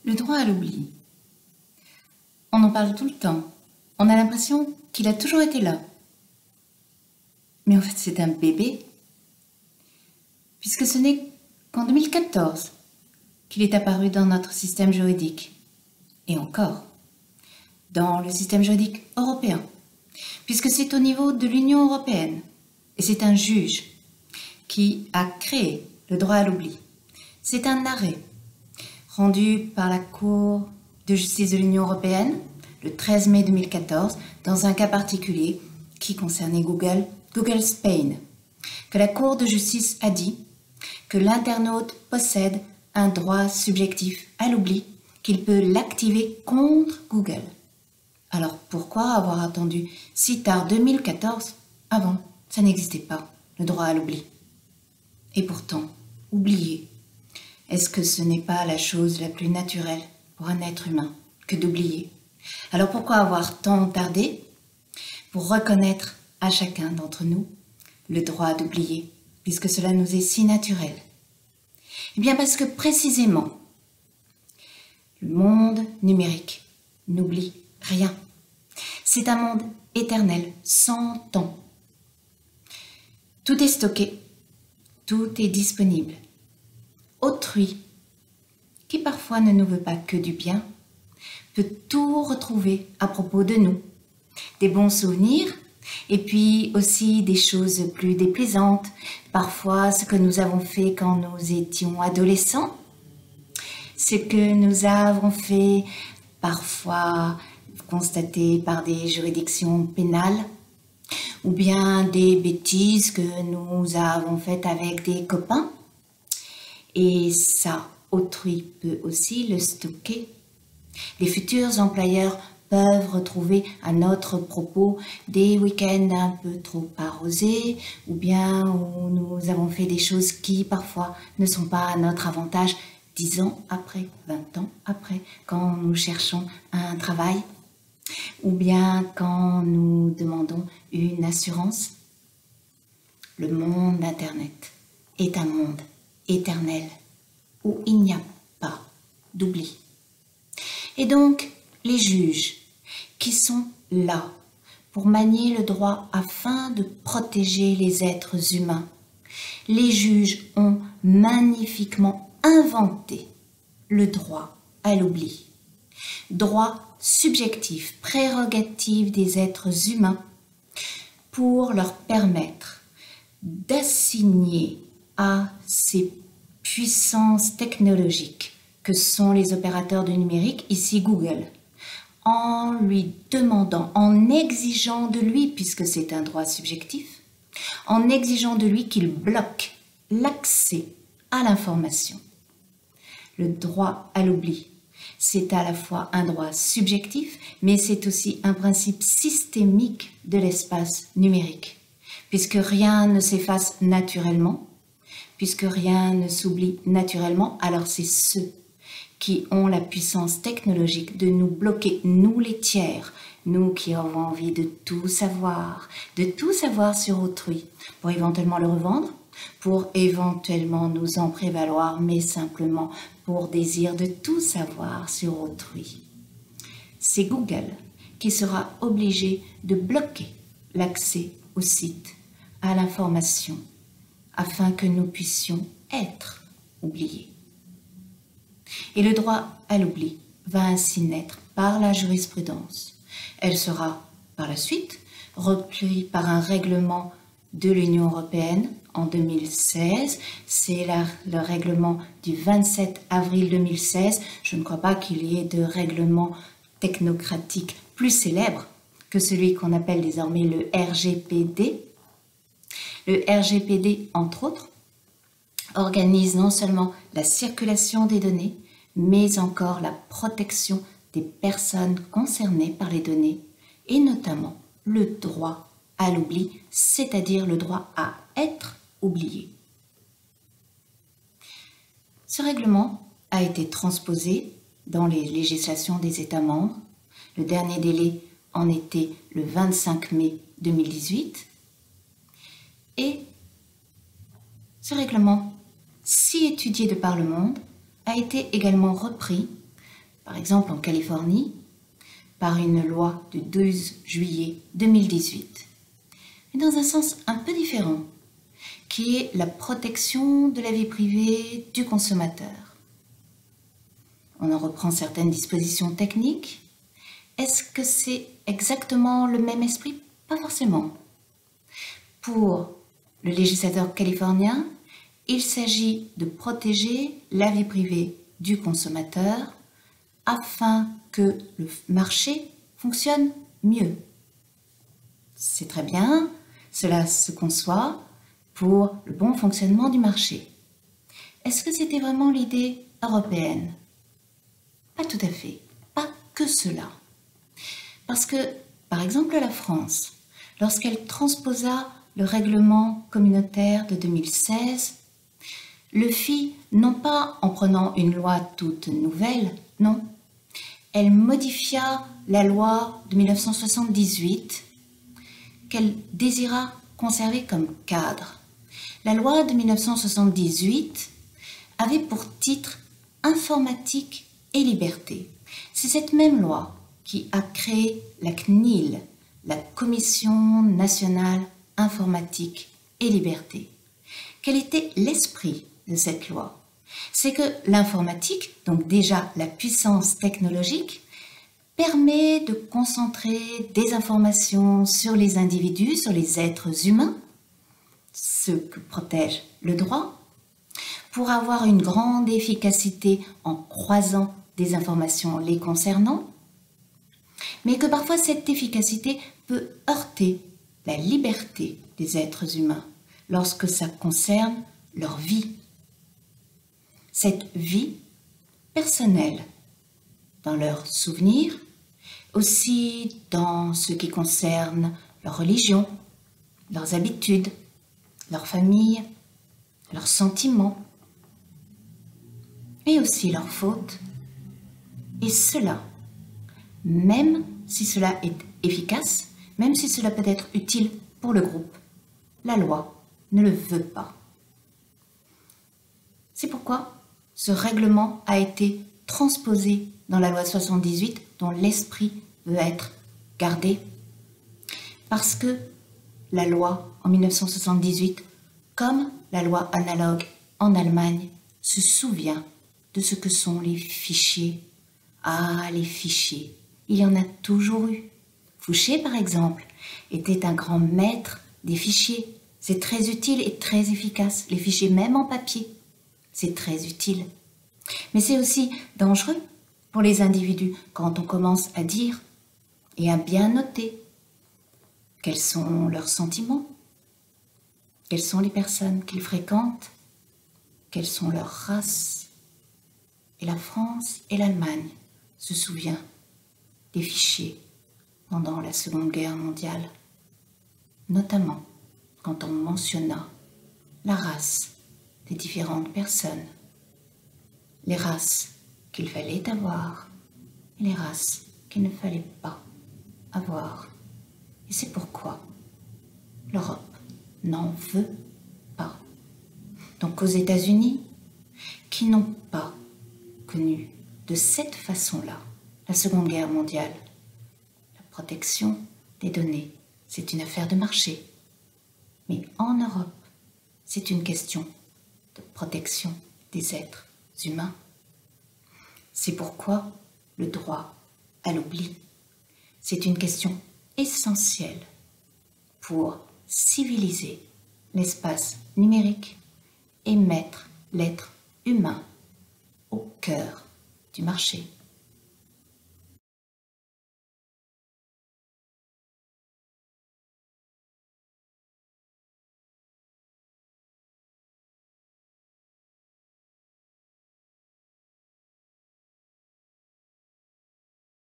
Le droit à l'oubli. On en parle tout le temps. On a l'impression qu'il a toujours été là. Mais en fait, c'est un bébé. Puisque ce n'est qu'en 2014 qu'il est apparu dans notre système juridique. Et encore, dans le système juridique européen. Puisque c'est au niveau de l'Union européenne. Et c'est un juge qui a créé le droit à l'oubli. C'est un arrêt rendu par la Cour de justice de l'Union européenne le 13 mai 2014 dans un cas particulier qui concernait Google Spain, que la Cour de justice a dit que l'internaute possède un droit subjectif à l'oubli, qu'il peut l'activer contre Google. Alors pourquoi avoir attendu si tard 2014? Avant, ça n'existait pas, le droit à l'oubli. Et pourtant, oublier, est-ce que ce n'est pas la chose la plus naturelle pour un être humain que d'oublier? Alors pourquoi avoir tant tardé pour reconnaître à chacun d'entre nous le droit d'oublier, puisque cela nous est si naturel? Eh bien parce que précisément, le monde numérique n'oublie rien. C'est un monde éternel, sans temps. Tout est stocké, tout est disponible. Autrui, qui parfois ne nous veut pas que du bien, peut tout retrouver à propos de nous. Des bons souvenirs, et puis aussi des choses plus déplaisantes, parfois ce que nous avons fait quand nous étions adolescents, ce que nous avons fait parfois constaté par des juridictions pénales, ou bien des bêtises que nous avons faites avec des copains. Et ça, autrui peut aussi le stocker. Les futurs employeurs peuvent retrouver à notre propos des week-ends un peu trop arrosés, ou bien où nous avons fait des choses qui parfois ne sont pas à notre avantage 10 ans après, 20 ans après, quand nous cherchons un travail, ou bien quand nous demandons une assurance. Le monde d'Internet est un monde éternel où il n'y a pas d'oubli. Et donc, les juges qui sont là pour manier le droit afin de protéger les êtres humains, les juges ont magnifiquement inventé le droit à l'oubli. Droit subjectif, prérogative des êtres humains pour leur permettre d'assigner à ces puissances technologiques que sont les opérateurs du numérique, ici Google, en lui demandant, en exigeant de lui, puisque c'est un droit subjectif, en exigeant de lui qu'il bloque l'accès à l'information. Le droit à l'oubli, c'est à la fois un droit subjectif, mais c'est aussi un principe systémique de l'espace numérique, puisque rien ne s'efface naturellement, puisque rien ne s'oublie naturellement, alors c'est ceux qui ont la puissance technologique de nous bloquer, nous les tiers, nous qui avons envie de tout savoir sur autrui, pour éventuellement le revendre, pour éventuellement nous en prévaloir, mais simplement pour désir de tout savoir sur autrui. C'est Google qui sera obligé de bloquer l'accès au site, à l'information, afin que nous puissions être oubliés. Et le droit à l'oubli va ainsi naître par la jurisprudence. Elle sera par la suite reprise par un règlement de l'Union européenne en 2016. C'est le règlement du 27 avril 2016. Je ne crois pas qu'il y ait de règlement technocratique plus célèbre que celui qu'on appelle désormais le RGPD. Le RGPD, entre autres, organise non seulement la circulation des données, mais encore la protection des personnes concernées par les données, et notamment le droit à l'oubli, c'est-à-dire le droit à être oublié. Ce règlement a été transposé dans les législations des États membres. Le dernier délai en était le 25 mai 2018. Et ce règlement, si étudié de par le monde, a été également repris par exemple en Californie, par une loi du 12 juillet 2018, mais dans un sens un peu différent, qui est la protection de la vie privée du consommateur. On en reprend certaines dispositions techniques. Est-ce que c'est exactement le même esprit? Pas forcément. Pour le législateur californien, il s'agit de protéger la vie privée du consommateur afin que le marché fonctionne mieux. C'est très bien, cela se conçoit pour le bon fonctionnement du marché. Est-ce que c'était vraiment l'idée européenne? Pas tout à fait, pas que cela. Parce que, par exemple, la France, lorsqu'elle transposa le règlement communautaire de 2016, le fit non pas en prenant une loi toute nouvelle, non. Elle modifia la loi de 1978 qu'elle désira conserver comme cadre. La loi de 1978 avait pour titre « Informatique et liberté ». C'est cette même loi qui a créé la CNIL, la Commission nationale informatique et liberté. Quel était l'esprit de cette loi? C'est que l'informatique, donc déjà la puissance technologique, permet de concentrer des informations sur les individus, sur les êtres humains, ce que protège le droit, pour avoir une grande efficacité en croisant des informations les concernant, mais que parfois cette efficacité peut heurter la liberté des êtres humains lorsque ça concerne leur vie. Cette vie personnelle, dans leurs souvenirs, aussi dans ce qui concerne leur religion, leurs habitudes, leur famille, leurs sentiments, et aussi leurs fautes. Et cela, même si cela est efficace, même si cela peut être utile pour le groupe, la loi ne le veut pas. C'est pourquoi ce règlement a été transposé dans la loi 78 dont l'esprit veut être gardé. Parce que la loi en 1978, comme la loi analogue en Allemagne, se souvient de ce que sont les fichiers. Ah, les fichiers, il y en a toujours eu. Fouché, par exemple, était un grand maître des fichiers. C'est très utile et très efficace, les fichiers même en papier. C'est très utile. Mais c'est aussi dangereux pour les individus quand on commence à dire et à bien noter quels sont leurs sentiments, quelles sont les personnes qu'ils fréquentent, quelles sont leurs races. Et la France et l'Allemagne se souviennent des fichiers pendant la Seconde Guerre mondiale, notamment quand on mentionna la race des différentes personnes, les races qu'il fallait avoir et les races qu'il ne fallait pas avoir. Et c'est pourquoi l'Europe n'en veut pas. Donc aux États-Unis, qui n'ont pas connu de cette façon-là la Seconde Guerre mondiale, la protection des données, c'est une affaire de marché. Mais en Europe, c'est une question de protection des êtres humains. C'est pourquoi le droit à l'oubli, c'est une question essentielle pour civiliser l'espace numérique et mettre l'être humain au cœur du marché.